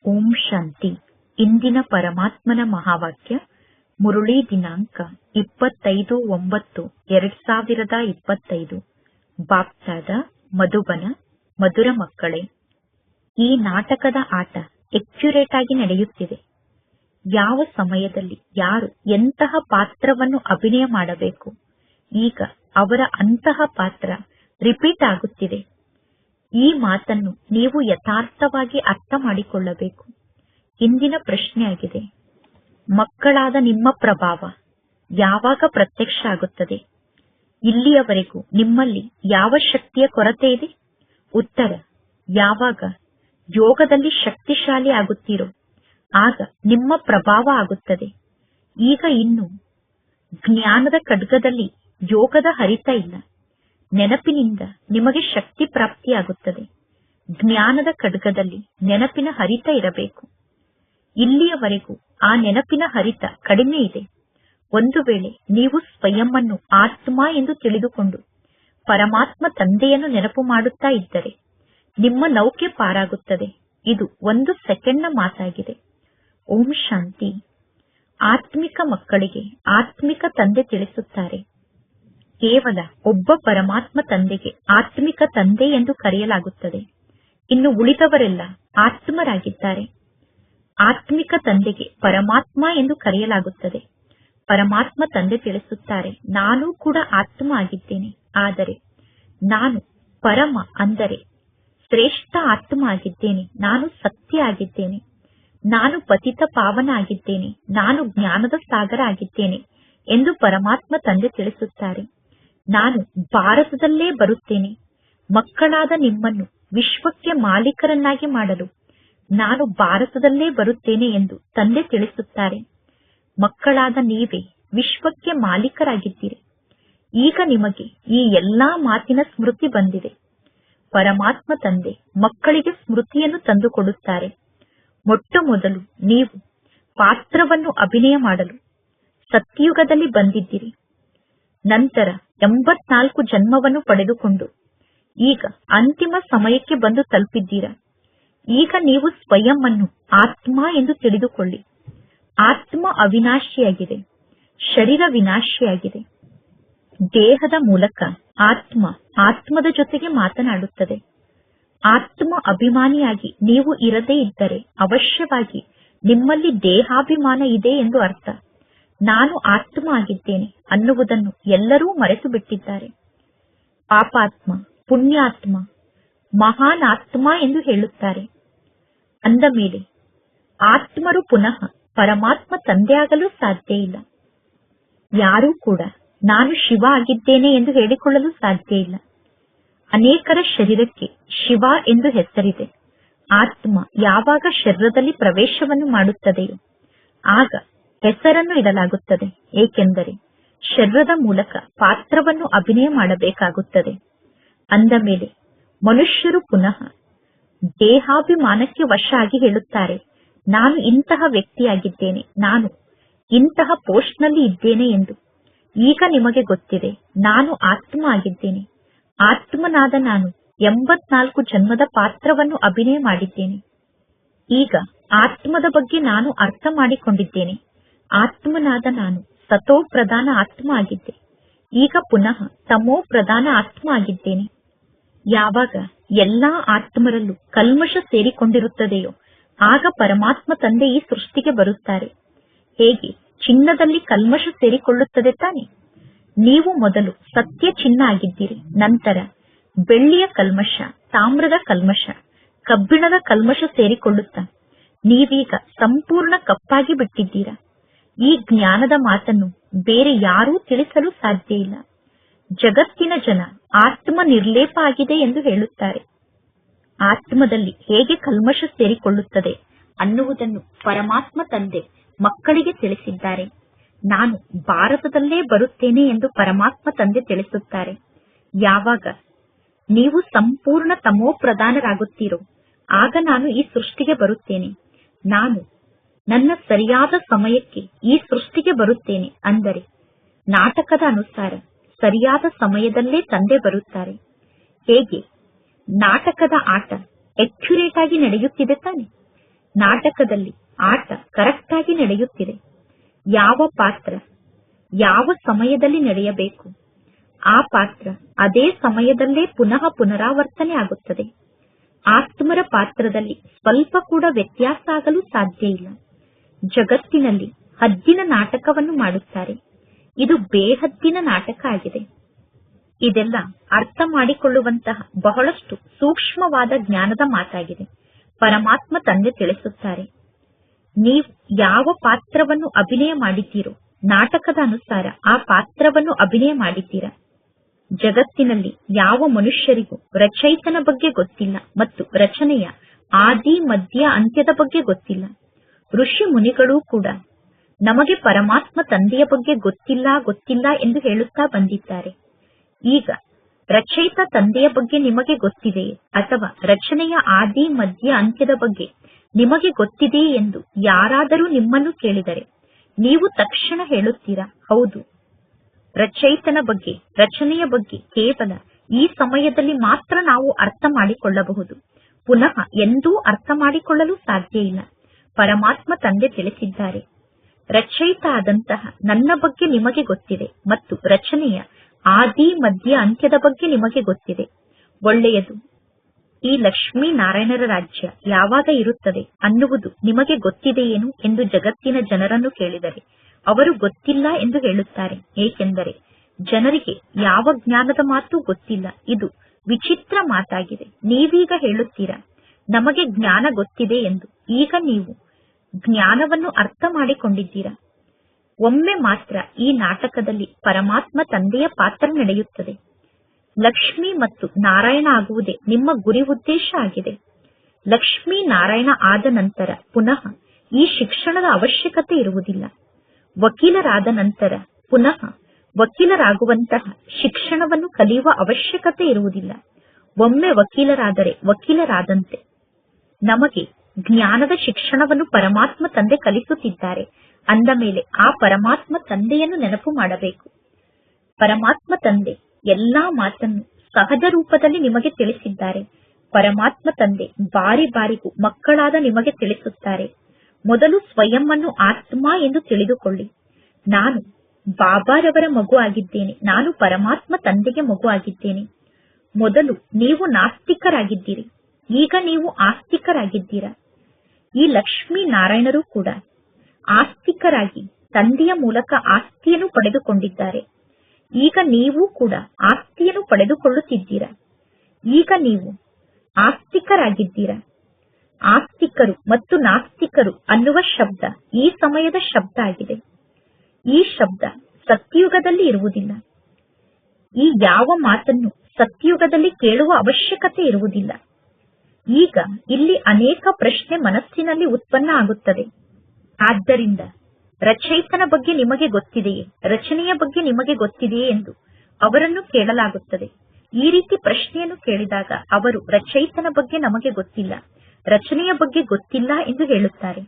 ಓಂ ಶಾಂತಿ. ಇಂದಿನ ಪರಮಾತ್ಮನ ಮಹಾವಾಕ್ಯ ಮುರುಳಿ ದಿನಾಂಕ 25/9/2025. ಬಾಪ್ತಾದ ಮಧುಬನ. ಮಧುರ ಮಕ್ಕಳೇ, ಈ ನಾಟಕದ ಆಟ ಎಕ್ಯುರೇಟ್ ಆಗಿ ನಡೆಯುತ್ತಿದೆ. ಯಾವ ಸಮಯದಲ್ಲಿ ಯಾರು ಎಂತಹ ಪಾತ್ರವನ್ನು ಅಭಿನಯ ಮಾಡಬೇಕು, ಈಗ ಅವರ ಅಂತಹ ಪಾತ್ರ ರಿಪೀಟ್ ಆಗುತ್ತಿದೆ. ಈ ಮಾತನ್ನು ನೀವು ಯಥಾರ್ಥವಾಗಿ ಅರ್ಥ ಮಾಡಿಕೊಳ್ಳಬೇಕು. ಇಂದಿನ ಪ್ರಶ್ನೆಯಾಗಿದೆ, ಮಕ್ಕಳಾದ ನಿಮ್ಮ ಪ್ರಭಾವ ಯಾವಾಗ ಪ್ರತ್ಯಕ್ಷ ಆಗುತ್ತದೆ? ಇಲ್ಲಿಯವರೆಗೂ ನಿಮ್ಮಲ್ಲಿ ಯಾವ ಶಕ್ತಿಯ ಕೊರತೆ ಇದೆ? ಉತ್ತರ, ಯಾವಾಗ ಯೋಗದಲ್ಲಿ ಶಕ್ತಿಶಾಲಿ ಆಗುತ್ತೀರೋ ಆಗ ನಿಮ್ಮ ಪ್ರಭಾವ ಆಗುತ್ತದೆ. ಈಗ ಇನ್ನು ಜ್ಞಾನದ ಖಡ್ಗದಲ್ಲಿ ಯೋಗದ ಹರಿತ ಇಲ್ಲ. ನೆನಪಿನಿಂದ ನಿಮಗೆ ಶಕ್ತಿ ಪ್ರಾಪ್ತಿಯಾಗುತ್ತದೆ. ಜ್ಞಾನದ ಖಡ್ಗದಲ್ಲಿ ನೆನಪಿನ ಹರಿತ ಇರಬೇಕು. ಇಲ್ಲಿಯವರೆಗೂ ಆ ನೆನಪಿನ ಹರಿತ ಕಡಿಮೆ ಇದೆ. ಒಂದು ವೇಳೆ ನೀವು ಸ್ವಯಂವನ್ನು ಆತ್ಮ ಎಂದು ತಿಳಿದುಕೊಂಡು ಪರಮಾತ್ಮ ತಂದೆಯನ್ನು ನೆನಪು ಮಾಡುತ್ತಾ ಇದ್ದರೆ ನಿಮ್ಮ ನೌಕೆ ಪಾರಾಗುತ್ತದೆ. ಇದು 1 ಸೆಕೆಂಡ್ನ ಮಾತಾಗಿದೆ. ಓಂ ಶಾಂತಿ. ಆತ್ಮಿಕ ಮಕ್ಕಳಿಗೆ ಆತ್ಮಿಕ ತಂದೆ ತಿಳಿಸುತ್ತಾರೆ. ಕೇವಲ ಒಬ್ಬ ಪರಮಾತ್ಮ ತಂದೆಗೆ ಆತ್ಮಿಕ ತಂದೆ ಎಂದು ಕರೆಯಲಾಗುತ್ತದೆ. ಇನ್ನು ಉಳಿದವರೆಲ್ಲ ಆತ್ಮರಾಗಿದ್ದಾರೆ. ಆತ್ಮಿಕ ತಂದೆಗೆ ಪರಮಾತ್ಮ ಎಂದು ಕರೆಯಲಾಗುತ್ತದೆ. ಪರಮಾತ್ಮ ತಂದೆ ತಿಳಿಸುತ್ತಾರೆ, ನಾನೂ ಕೂಡ ಆತ್ಮ ಆಗಿದ್ದೇನೆ, ಆದರೆ ನಾನು ಪರಮ ಅಂದರೆ ಶ್ರೇಷ್ಠ ಆತ್ಮ ಆಗಿದ್ದೇನೆ. ನಾನು ಸತ್ಯ ಆಗಿದ್ದೇನೆ. ನಾನು ಪತಿತ ಪಾವನ ಆಗಿದ್ದೇನೆ. ನಾನು ಜ್ಞಾನದ ಸಾಗರ ಆಗಿದ್ದೇನೆ ಎಂದು ಪರಮಾತ್ಮ ತಂದೆ ತಿಳಿಸುತ್ತಾರೆ. ನಾನು ಭಾರತದಲ್ಲೇ ಬರುತ್ತೇನೆ. ಮಕ್ಕಳಾದ ನಿಮ್ಮನ್ನು ವಿಶ್ವಕ್ಕೆ ಮಾಲೀಕರನ್ನಾಗಿ ಮಾಡಲು ನಾನು ಭಾರತದಲ್ಲೇ ಬರುತ್ತೇನೆ ಎಂದು ತಂದೆ ತಿಳಿಸುತ್ತಾರೆ. ಮಕ್ಕಳಾದ ನೀವೇ ವಿಶ್ವಕ್ಕೆ ಮಾಲೀಕರಾಗಿದ್ದೀರಿ. ಈಗ ನಿಮಗೆ ಈ ಎಲ್ಲಾ ಮಾತಿನ ಸ್ಮೃತಿ ಬಂದಿದೆ. ಪರಮಾತ್ಮ ತಂದೆ ಮಕ್ಕಳಿಗೆ ಸ್ಮೃತಿಯನ್ನು ತಂದುಕೊಡುತ್ತಾರೆ. ಮೊಟ್ಟ ಮೊದಲು ನೀವು ಪಾತ್ರವನ್ನು ಅಭಿನಯ ಮಾಡಲು ಸತ್ಯುಗದಲ್ಲಿ ಬಂದಿದ್ದೀರಿ. ನಂತರ 84 ಜನ್ಮವನ್ನು ಪಡೆದುಕೊಂಡು ಈಗ ಅಂತಿಮ ಸಮಯಕ್ಕೆ ಬಂದು ತಲುಪಿದ್ದೀರಾ. ಈಗ ನೀವು ಸ್ವಯಂ ಅನ್ನು ಆತ್ಮ ಎಂದು ತಿಳಿದುಕೊಳ್ಳಿ. ಆತ್ಮ ಅವಿನಾಶಿಯಾಗಿದೆ, ಶರೀರ ವಿನಾಶಿಯಾಗಿದೆ. ದೇಹದ ಮೂಲಕ ಆತ್ಮ ಆತ್ಮದ ಜೊತೆಗೆ ಮಾತನಾಡುತ್ತದೆ. ಆತ್ಮ ಅಭಿಮಾನಿಯಾಗಿ ನೀವು ಇರದೇ ಇದ್ದರೆ ಅವಶ್ಯವಾಗಿ ನಿಮ್ಮಲ್ಲಿ ದೇಹಾಭಿಮಾನ ಇದೆ ಎಂದು ಅರ್ಥ. ನಾನು ಆತ್ಮ ಆಗಿದ್ದೇನೆ ಅನ್ನುವುದನ್ನು ಎಲ್ಲರೂ ಮರೆತು ಬಿಟ್ಟಿದ್ದಾರೆ. ಪಾಪಾತ್ಮ, ಪುಣ್ಯಾತ್ಮ, ಮಹಾನ್ ಆತ್ಮ ಎಂದು ಹೇಳುತ್ತಾರೆ. ಅಂದ ಮೇಲೆ ಆತ್ಮರು ಪುನಃ ಪರಮಾತ್ಮ ತಂದೆಯಾಗಲು ಸಾಧ್ಯ ಇಲ್ಲ. ಯಾರೂ ಕೂಡ ನಾನು ಶಿವ ಆಗಿದ್ದೇನೆ ಎಂದು ಹೇಳಿಕೊಳ್ಳಲು ಸಾಧ್ಯ ಇಲ್ಲ. ಅನೇಕರ ಶರೀರಕ್ಕೆ ಶಿವ ಎಂದು ಹೆಸರಿದೆ. ಆತ್ಮ ಯಾವಾಗ ಶರೀರದಲ್ಲಿ ಪ್ರವೇಶವನ್ನು ಮಾಡುತ್ತದೆಯೋ ಆಗ ಹೆಸರನ್ನು ಇಡಲಾಗುತ್ತದೆ. ಏಕೆಂದರೆ ಶರೀರದ ಮೂಲಕ ಪಾತ್ರವನ್ನು ಅಭಿನಯ ಮಾಡಬೇಕಾಗುತ್ತದೆ. ಅಂದ ಮೇಲೆ ಮನುಷ್ಯರು ಪುನಃ ದೇಹಾಭಿಮಾನಕ್ಕೆ ವಶ ಆಗಿ ಹೇಳುತ್ತಾರೆ, ನಾನು ಇಂತಹ ವ್ಯಕ್ತಿಯಾಗಿದ್ದೇನೆ, ನಾನು ಇಂತಹ ಪೋಸ್ಟ್ನಲ್ಲಿ ಇದ್ದೇನೆ ಎಂದು. ಈಗ ನಿಮಗೆ ಗೊತ್ತಿದೆ, ನಾನು ಆತ್ಮ ಆಗಿದ್ದೇನೆ. ಆತ್ಮನಾದ ನಾನು 84 ಜನ್ಮದ ಪಾತ್ರವನ್ನು ಅಭಿನಯ ಮಾಡಿದ್ದೇನೆ. ಈಗ ಆತ್ಮದ ಬಗ್ಗೆ ನಾನು ಅರ್ಥ ಮಾಡಿಕೊಂಡಿದ್ದೇನೆ. ಆತ್ಮನಾದ ನಾನು ಸತೋ ಪ್ರಧಾನ ಆತ್ಮ ಆಗಿದ್ದೆ. ಈಗ ಪುನಃ ತಮೋ ಪ್ರಧಾನ ಆತ್ಮ ಆಗಿದ್ದೇನೆ. ಯಾವಾಗ ಎಲ್ಲಾ ಆತ್ಮರಲ್ಲೂ ಕಲ್ಮಶ ಸೇರಿಕೊಂಡಿರುತ್ತದೆಯೋ ಆಗ ಪರಮಾತ್ಮ ತಂದೆ ಈ ಸೃಷ್ಟಿಗೆ ಬರುತ್ತಾರೆ. ಹೇಗೆ ಚಿನ್ನದಲ್ಲಿ ಕಲ್ಮಶ ಸೇರಿಕೊಳ್ಳುತ್ತದೆ ತಾನೆ? ನೀವು ಮೊದಲು ಸತ್ಯ ಚಿನ್ನ ಆಗಿದ್ದೀರಿ. ನಂತರ ಬೆಳ್ಳಿಯ ಕಲ್ಮಶ, ತಾಮ್ರದ ಕಲ್ಮಶ, ಕಬ್ಬಿಣದ ಕಲ್ಮಶ ಸೇರಿಕೊಳ್ಳುತ್ತಾ ನೀವೀಗ ಸಂಪೂರ್ಣ ಕಪ್ಪಾಗಿ ಬಿಟ್ಟಿದ್ದೀರಾ. ಈ ಜ್ಞಾನದ ಮಾತನ್ನು ಬೇರೆ ಯಾರೂ ತಿಳಿಸಲು ಸಾಧ್ಯ ಇಲ್ಲ. ಜಗತ್ತಿನ ಜನ ಆತ್ಮ ನಿರ್ಲೇಪ ಆಗಿದೆ ಎಂದು ಹೇಳುತ್ತಾರೆ. ಆತ್ಮದಲ್ಲಿ ಹೇಗೆ ಕಲ್ಮಶ ಸೇರಿಕೊಳ್ಳುತ್ತದೆ ಅನ್ನುವುದನ್ನು ಪರಮಾತ್ಮ ತಂದೆ ಮಕ್ಕಳಿಗೆ ತಿಳಿಸಿದ್ದಾರೆ. ನಾನು ಭಾರತದಲ್ಲೇ ಬರುತ್ತೇನೆ ಎಂದು ಪರಮಾತ್ಮ ತಂದೆ ತಿಳಿಸುತ್ತಾರೆ. ಯಾವಾಗ ನೀವು ಸಂಪೂರ್ಣ ತಮೋ ಪ್ರಧಾನರಾಗುತ್ತೀರೋ ಆಗ ನಾನು ಈ ಸೃಷ್ಟಿಗೆ ಬರುತ್ತೇನೆ. ನಾನು ನನ್ನ ಸರಿಯಾದ ಸಮಯಕ್ಕೆ ಈ ಸೃಷ್ಟಿಗೆ ಬರುತ್ತೇನೆ. ಅಂದರೆ ನಾಟಕದ ಅನುಸಾರ ಸರಿಯಾದ ಸಮಯದಲ್ಲೇ ತಂದೆ ಬರುತ್ತಾರೆ. ಹೇಗೆ ನಾಟಕದ ಆಟ ಅಕ್ಯುರೇಟ್ ಆಗಿ ನಡೆಯುತ್ತಿದೆ ತಾನೆ? ನಾಟಕದಲ್ಲಿ ಆಟ ಕರೆಕ್ಟಾಗಿ ನಡೆಯುತ್ತಿದೆ. ಯಾವ ಪಾತ್ರ ಯಾವ ಸಮಯದಲ್ಲಿ ನಡೆಯಬೇಕು ಆ ಪಾತ್ರ ಅದೇ ಸಮಯದಲ್ಲೇ ಪುನಃ ಪುನರಾವರ್ತನೆ ಆಗುತ್ತದೆ. ಆತ್ಮರ ಪಾತ್ರದಲ್ಲಿ ಸ್ವಲ್ಪ ಕೂಡ ವ್ಯತ್ಯಾಸ ಆಗಲು ಸಾಧ್ಯ ಇಲ್ಲ. ಜಗತ್ತಿನಲ್ಲಿ ಹದ್ದಿನ ನಾಟಕವನ್ನು ಮಾಡುತ್ತಾರೆ. ಇದು ಬೇಹದ್ದಿನ ನಾಟಕ ಆಗಿದೆ. ಇದೆಲ್ಲ ಅರ್ಥ ಮಾಡಿಕೊಳ್ಳುವಂತಹ ಬಹಳಷ್ಟು ಸೂಕ್ಷ್ಮವಾದ ಜ್ಞಾನದ ಮಾತಾಗಿದೆ. ಪರಮಾತ್ಮ ತಂದೆ ತಿಳಿಸುತ್ತಾರೆ, ನೀವು ಯಾವ ಪಾತ್ರವನ್ನು ಅಭಿನಯ ಮಾಡಿದ್ದೀರೋ ನಾಟಕದ ಅನುಸಾರ ಆ ಪಾತ್ರವನ್ನು ಅಭಿನಯ ಮಾಡಿದ್ದೀರಾ. ಜಗತ್ತಿನಲ್ಲಿ ಯಾವ ಮನುಷ್ಯರಿಗೂ ರಚಯಿತನ ಬಗ್ಗೆ ಗೊತ್ತಿಲ್ಲ ಮತ್ತು ರಚನೆಯ ಆದಿ ಮಧ್ಯ ಅಂತ್ಯದ ಬಗ್ಗೆ ಗೊತ್ತಿಲ್ಲ. ಋಷಿ ಮುನಿಗಳೂ ಕೂಡ ನಮಗೆ ಪರಮಾತ್ಮ ತಂದೆಯ ಬಗ್ಗೆ ಗೊತ್ತಿಲ್ಲ ಎಂದು ಹೇಳುತ್ತಾ ಬಂದಿದ್ದಾರೆ. ಈಗ ರಚಯಿತ ತಂದೆಯ ಬಗ್ಗೆ ನಿಮಗೆ ಗೊತ್ತಿದೆಯೇ ಅಥವಾ ರಚನೆಯ ಆದಿ ಮಧ್ಯ ಅಂತ್ಯದ ಬಗ್ಗೆ ನಿಮಗೆ ಗೊತ್ತಿದೆಯೇ ಎಂದು ಯಾರಾದರೂ ನಿಮ್ಮನ್ನು ಕೇಳಿದರೆ ನೀವು ತಕ್ಷಣ ಹೇಳುತ್ತೀರಾ, ಹೌದು. ರಚಯಿತನ ಬಗ್ಗೆ ರಚನೆಯ ಬಗ್ಗೆ ಕೇವಲ ಈ ಸಮಯದಲ್ಲಿ ಮಾತ್ರ ನಾವು ಅರ್ಥ ಮಾಡಿಕೊಳ್ಳಬಹುದು. ಪುನಃ ಎಂದೂ ಅರ್ಥ ಮಾಡಿಕೊಳ್ಳಲು ಸಾಧ್ಯ ಇಲ್ಲ. ಪರಮಾತ್ಮ ತಂದೆ ತಿಳಿಸಿದ್ದಾರೆ, ರಚಯಿತ ಆದಂತಹ ನನ್ನ ಬಗ್ಗೆ ನಿಮಗೆ ಗೊತ್ತಿದೆ ಮತ್ತು ರಚನೆಯ ಆದಿ ಮಧ್ಯ ಅಂತ್ಯದ ಬಗ್ಗೆ ನಿಮಗೆ ಗೊತ್ತಿದೆ. ಒಳ್ಳೆಯದು. ಈ ಲಕ್ಷ್ಮೀ ನಾರಾಯಣರ ರಾಜ್ಯ ಯಾವಾಗ ಇರುತ್ತದೆ ಅನ್ನುವುದು ನಿಮಗೆ ಗೊತ್ತಿದೆಯೇನು ಎಂದು ಜಗತ್ತಿನ ಜನರನ್ನು ಕೇಳಿದರೆ ಅವರು ಗೊತ್ತಿಲ್ಲ ಎಂದು ಹೇಳುತ್ತಾರೆ. ಏಕೆಂದರೆ ಜನರಿಗೆ ಯಾವ ಜ್ಞಾನದ ಮಾತು ಗೊತ್ತಿಲ್ಲ. ಇದು ವಿಚಿತ್ರ ಮಾತಾಗಿದೆ. ನೀವೀಗ ಹೇಳುತ್ತೀರಾ ನಮಗೆ ಜ್ಞಾನ ಗೊತ್ತಿದೆ ಎಂದು. ಈಗ ನೀವು ಜ್ಞಾನವನ್ನು ಅರ್ಥ ಮಾಡಿಕೊಂಡಿದ್ದೀರಾ. ಒಮ್ಮೆ ಮಾತ್ರ ಈ ನಾಟಕದಲ್ಲಿ ಪರಮಾತ್ಮ ತಂದೆಯ ಪಾತ್ರ ನಡೆಯುತ್ತದೆ. ಲಕ್ಷ್ಮಿ ಮತ್ತು ನಾರಾಯಣ ಆಗುವುದೇ ನಿಮ್ಮ ಗುರಿ ಉದ್ದೇಶ ಆಗಿದೆ. ಲಕ್ಷ್ಮೀ ನಾರಾಯಣ ಆದ ನಂತರ ಪುನಃ ಈ ಶಿಕ್ಷಣದ ಅವಶ್ಯಕತೆ ಇರುವುದಿಲ್ಲ. ವಕೀಲರಾದ ನಂತರ ಪುನಃ ವಕೀಲರಾಗುವಂತಹ ಶಿಕ್ಷಣವನ್ನು ಕಲಿಯುವ ಅವಶ್ಯಕತೆ ಇರುವುದಿಲ್ಲ. ಒಮ್ಮೆ ವಕೀಲರಾದರೆ ವಕೀಲರಾದಂತೆ. ನಮಗೆ ಜ್ಞಾನದ ಶಿಕ್ಷಣವನ್ನು ಪರಮಾತ್ಮ ತಂದೆ ಕಲಿಸುತ್ತಿದ್ದಾರೆ. ಅಂದ ಮೇಲೆ ಆ ಪರಮಾತ್ಮ ತಂದೆಯನ್ನು ನೆನಪು ಮಾಡಬೇಕು. ಪರಮಾತ್ಮ ತಂದೆ ಎಲ್ಲಾ ಮಾತನ್ನು ಸಹಜ ರೂಪದಲ್ಲಿ ನಿಮಗೆ ತಿಳಿಸಿದ್ದಾರೆ. ಪರಮಾತ್ಮ ತಂದೆ ಬಾರಿ ಬಾರಿಗೂ ಮಕ್ಕಳಾದ ನಿಮಗೆ ತಿಳಿಸುತ್ತಾರೆ, ಮೊದಲು ಸ್ವಯಂ ಅನ್ನು ಆತ್ಮ ಎಂದು ತಿಳಿದುಕೊಳ್ಳಿ. ನಾನು ಬಾಬಾರವರ ಮಗು ಆಗಿದ್ದೇನೆ. ನಾನು ಪರಮಾತ್ಮ ತಂದೆಗೆ ಮಗು ಆಗಿದ್ದೇನೆ. ಮೊದಲು ನೀವು ನಾಸ್ತಿಕರಾಗಿದ್ದೀರಿ, ಈಗ ನೀವು ಆಸ್ತಿಕರಾಗಿದ್ದೀರಾ. ಈ ಲಕ್ಷ್ಮೀ ನಾರಾಯಣರು ಕೂಡ ಆಸ್ತಿಕರಾಗಿ ತಂದೆಯ ಮೂಲಕ ಆಸ್ತಿಯನ್ನು ಪಡೆದುಕೊಂಡಿದ್ದಾರೆ. ಈಗ ನೀವು ಕೂಡ ಆಸ್ತಿಯನ್ನು ಪಡೆದುಕೊಳ್ಳುತ್ತಿದ್ದೀರಾ. ಈಗ ನೀವು ಆಸ್ತಿಕರಾಗಿದ್ದೀರಾ. ಆಸ್ತಿಕರು ಮತ್ತು ನಾಸ್ತಿಕರು ಅನ್ನುವ ಶಬ್ದ ಈ ಸಮಯದ ಶಬ್ದ ಆಗಿದೆ. ಈ ಶಬ್ದ ಸತ್ಯುಗದಲ್ಲಿ ಇರುವುದಿಲ್ಲ. ಈ ಯಾವ ಮಾತನ್ನು ಸತ್ಯುಗದಲ್ಲಿ ಕೇಳುವ ಅವಶ್ಯಕತೆ ಇರುವುದಿಲ್ಲ. ಈಗ ಇಲ್ಲಿ ಅನೇಕ ಪ್ರಶ್ನೆ ಮನಸ್ಸಿನಲ್ಲಿ ಉತ್ಪನ್ನ ಆಗುತ್ತದೆ. ಆದ್ದರಿಂದ ರಚಯಿತನ ಬಗ್ಗೆ ನಿಮಗೆ ಗೊತ್ತಿದೆಯೇ, ರಚನೆಯ ಬಗ್ಗೆ ನಿಮಗೆ ಗೊತ್ತಿದೆಯೇ ಎಂದು ಅವರನ್ನು ಕೇಳಲಾಗುತ್ತದೆ. ಈ ರೀತಿ ಪ್ರಶ್ನೆಯನ್ನು ಕೇಳಿದಾಗ ಅವರು ರಚಯಿತನ ಬಗ್ಗೆ ನಮಗೆ ಗೊತ್ತಿಲ್ಲ, ರಚನೆಯ ಬಗ್ಗೆ ಗೊತ್ತಿಲ್ಲ ಎಂದು ಹೇಳುತ್ತಾರೆ.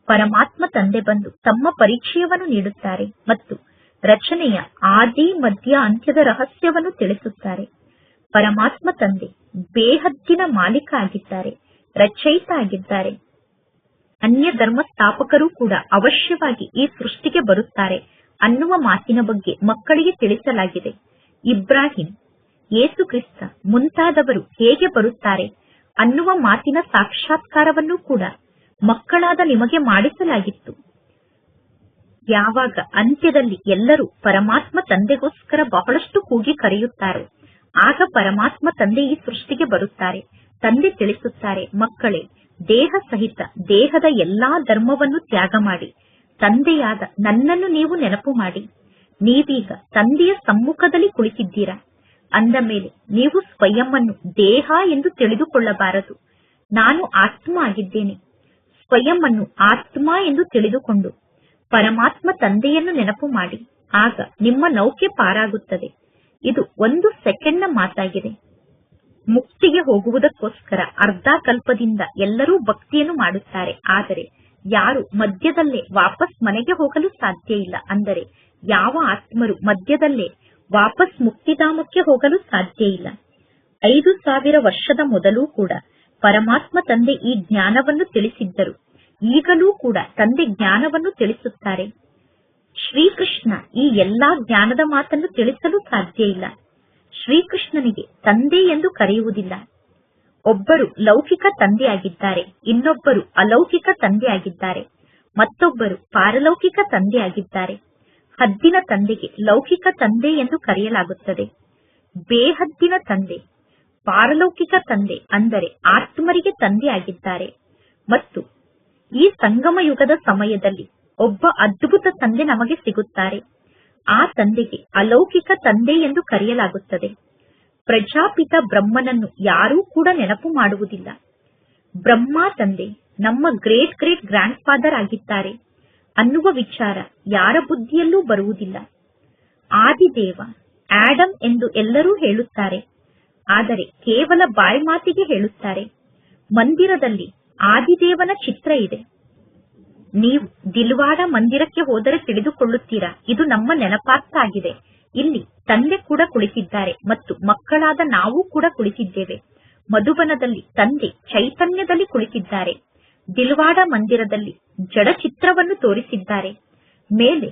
ಪರಮಾತ್ಮ ತಂದೆ ಬಂದು ತಮ್ಮ ಪರಿಚಯವನ್ನು ನೀಡುತ್ತಾರೆ ಮತ್ತು ರಚನೆಯ ಆದಿ ಮಧ್ಯ ಅಂತ್ಯದ ರಹಸ್ಯವನ್ನು ತಿಳಿಸುತ್ತಾರೆ. ಪರಮಾತ್ಮ ತಂದೆ ಬೇಹದ್ದಿನ ಮಾಲೀಕ ಆಗಿದ್ದಾರೆ, ರಚಯಿತ ಆಗಿದ್ದಾರೆ. ಅನ್ಯ ಧರ್ಮ ಸ್ಥಾಪಕರು ಕೂಡ ಅವಶ್ಯವಾಗಿ ಈ ಸೃಷ್ಟಿಗೆ ಬರುತ್ತಾರೆ ಅನ್ನುವ ಮಾತಿನ ಬಗ್ಗೆ ಮಕ್ಕಳಿಗೆ ತಿಳಿಸಲಾಗಿದೆ. ಇಬ್ರಾಹಿಂ, ಯೇಸು ಕ್ರಿಸ್ತ ಮುಂತಾದವರು ಹೇಗೆ ಬರುತ್ತಾರೆ ಅನ್ನುವ ಮಾತಿನ ಸಾಕ್ಷಾತ್ಕಾರವನ್ನು ಕೂಡ ಮಕ್ಕಳಾದ ನಿಮಗೆ ಮಾಡಿಸಲಾಗಿತ್ತು. ಯಾವಾಗ ಅಂತ್ಯದಲ್ಲಿ ಎಲ್ಲರೂ ಪರಮಾತ್ಮ ತಂದೆಗೋಸ್ಕರ ಬಹಳಷ್ಟು ಕೂಗಿ ಕರೆಯುತ್ತಾರೋ ಆಗ ಪರಮಾತ್ಮ ತಂದೆ ಈ ಸೃಷ್ಟಿಗೆ ಬರುತ್ತಾರೆ. ತಂದೆ ತಿಳಿಸುತ್ತಾರೆ, ಮಕ್ಕಳೇ, ದೇಹ ಸಹಿತ ದೇಹದ ಎಲ್ಲಾ ಧರ್ಮವನ್ನು ತ್ಯಾಗ ಮಾಡಿ ತಂದೆಯಾದ ನನ್ನನ್ನು ನೀವು ನೆನಪು ಮಾಡಿ. ನೀವೀಗ ತಂದೆಯ ಸಮ್ಮುಖದಲ್ಲಿ ಕುಳಿತಿದ್ದೀರಾ. ಅಂದ ಮೇಲೆ ನೀವು ಸ್ವಯಂವನ್ನು ದೇಹ ಎಂದು ತಿಳಿದುಕೊಳ್ಳಬಾರದು. ನಾನು ಆತ್ಮ ಆಗಿದ್ದೇನೆ. ಸ್ವಯಂ ಅನ್ನು ಆತ್ಮ ಎಂದು ತಿಳಿದುಕೊಂಡು ಪರಮಾತ್ಮ ತಂದೆಯನ್ನು ನೆನಪು ಮಾಡಿ. ಆಗ ನಿಮ್ಮ ನೌಕೆ ಪಾರಾಗುತ್ತದೆ. ಇದು 1 ಸೆಕೆಂಡ್ನ ಮಾತಾಗಿದೆ. ಮುಕ್ತಿಗೆ ಹೋಗುವುದಕ್ಕೋಸ್ಕರ ಅರ್ಧ ಕಲ್ಪದಿಂದ ಎಲ್ಲರೂ ಭಕ್ತಿಯನ್ನು ಮಾಡುತ್ತಾರೆ. ಆದರೆ ಯಾರು ಮಧ್ಯದಲ್ಲೇ ವಾಪಸ್ ಮನೆಗೆ ಹೋಗಲು ಸಾಧ್ಯ ಇಲ್ಲ. ಅಂದರೆ ಯಾವ ಆತ್ಮರು ಮಧ್ಯದಲ್ಲೇ ವಾಪಸ್ ಮುಕ್ತಿಧಾಮಕ್ಕೆ ಹೋಗಲು ಸಾಧ್ಯ ಇಲ್ಲ. 5000 ವರ್ಷದ ಮೊದಲು ಕೂಡ ಪರಮಾತ್ಮ ತಂದೆ ಈ ಜ್ಞಾನವನ್ನು ತಿಳಿಸಿದ್ದರು. ಈಗಲೂ ಕೂಡ ತಂದೆ ಜ್ಞಾನವನ್ನು ತಿಳಿಸುತ್ತಾರೆ. ಶ್ರೀಕೃಷ್ಣ ಈ ಎಲ್ಲಾ ಜ್ಞಾನದ ಮಾತನ್ನು ತಿಳಿಸಲು ಸಾಧ್ಯ ಇಲ್ಲ. ಶ್ರೀಕೃಷ್ಣನಿಗೆ ತಂದೆ ಎಂದು ಕರೆಯುವುದಿಲ್ಲ. ಒಬ್ಬರು ಲೌಕಿಕ ತಂದೆಯಾಗಿದ್ದಾರೆ, ಇನ್ನೊಬ್ಬರು ಅಲೌಕಿಕ ತಂದೆಯಾಗಿದ್ದಾರೆ, ಮತ್ತೊಬ್ಬರು ಪಾರಲೌಕಿಕ ತಂದೆಯಾಗಿದ್ದಾರೆ. ಹದ್ದಿನ ತಂದೆಗೆ ಲೌಕಿಕ ತಂದೆ ಎಂದು ಕರೆಯಲಾಗುತ್ತದೆ. ಬೇಹದ್ದಿನ ತಂದೆ ಪಾರಲೌಕಿಕ ತಂದೆ ಅಂದರೆ ಆತ್ಮರಿಗೆ ತಂದೆಯಾಗಿದ್ದಾರೆ. ಮತ್ತು ಈ ಸಂಗಮ ಯುಗದ ಸಮಯದಲ್ಲಿ ಒಬ್ಬ ಅದ್ಭುತ ತಂದೆ ನಮಗೆ ಸಿಗುತ್ತಾರೆ. ಆ ತಂದೆಗೆ ಅಲೌಕಿಕ ತಂದೆ ಎಂದು ಕರೆಯಲಾಗುತ್ತದೆ. ಪ್ರಜಾಪಿತ ಬ್ರಹ್ಮನನ್ನು ಯಾರೂ ಕೂಡ ನೆನಪು ಮಾಡುವುದಿಲ್ಲ. ಬ್ರಹ್ಮ ತಂದೆ ನಮ್ಮ ಗ್ರೇಟ್ ಗ್ರೇಟ್ ಗ್ರ್ಯಾಂಡ್ ಫಾದರ್ ಆಗಿದ್ದಾರೆ ಅನ್ನುವ ವಿಚಾರ ಯಾರ ಬುದ್ಧಿಯಲ್ಲೂ ಬರುವುದಿಲ್ಲ. ಆದಿದೇವ ಆಡಮ್ ಎಂದು ಎಲ್ಲರೂ ಹೇಳುತ್ತಾರೆ, ಆದರೆ ಕೇವಲ ಬಾಯಿ ಮಾತಿಗೆ ಹೇಳುತ್ತಾರೆ. ಮಂದಿರದಲ್ಲಿ ಆದಿದೇವನ ಚಿತ್ರ ಇದೆ. ನೀವು ದಿಲ್ವಾಡ ಮಂದಿರಕ್ಕೆ ಹೋದರೆ ತಿಳಿದುಕೊಳ್ಳುತ್ತೀರಾ, ಇದು ನಮ್ಮ ನೆನಪಾರ್ಥ ಆಗಿದೆ. ಇಲ್ಲಿ ತಂದೆ ಕೂಡ ಕುಳಿತಿದ್ದಾರೆ ಮತ್ತು ಮಕ್ಕಳಾದ ನಾವು ಕೂಡ ಕುಳಿತಿದ್ದೇವೆ. ಮಧುಬನದಲ್ಲಿ ತಂದೆ ಚೈತನ್ಯದಲ್ಲಿ ಕುಳಿತಿದ್ದಾರೆ. ದಿಲ್ವಾಡ ಮಂದಿರದಲ್ಲಿ ಜಡ ಚಿತ್ರವನ್ನು ತೋರಿಸಿದ್ದಾರೆ. ಮೇಲೆ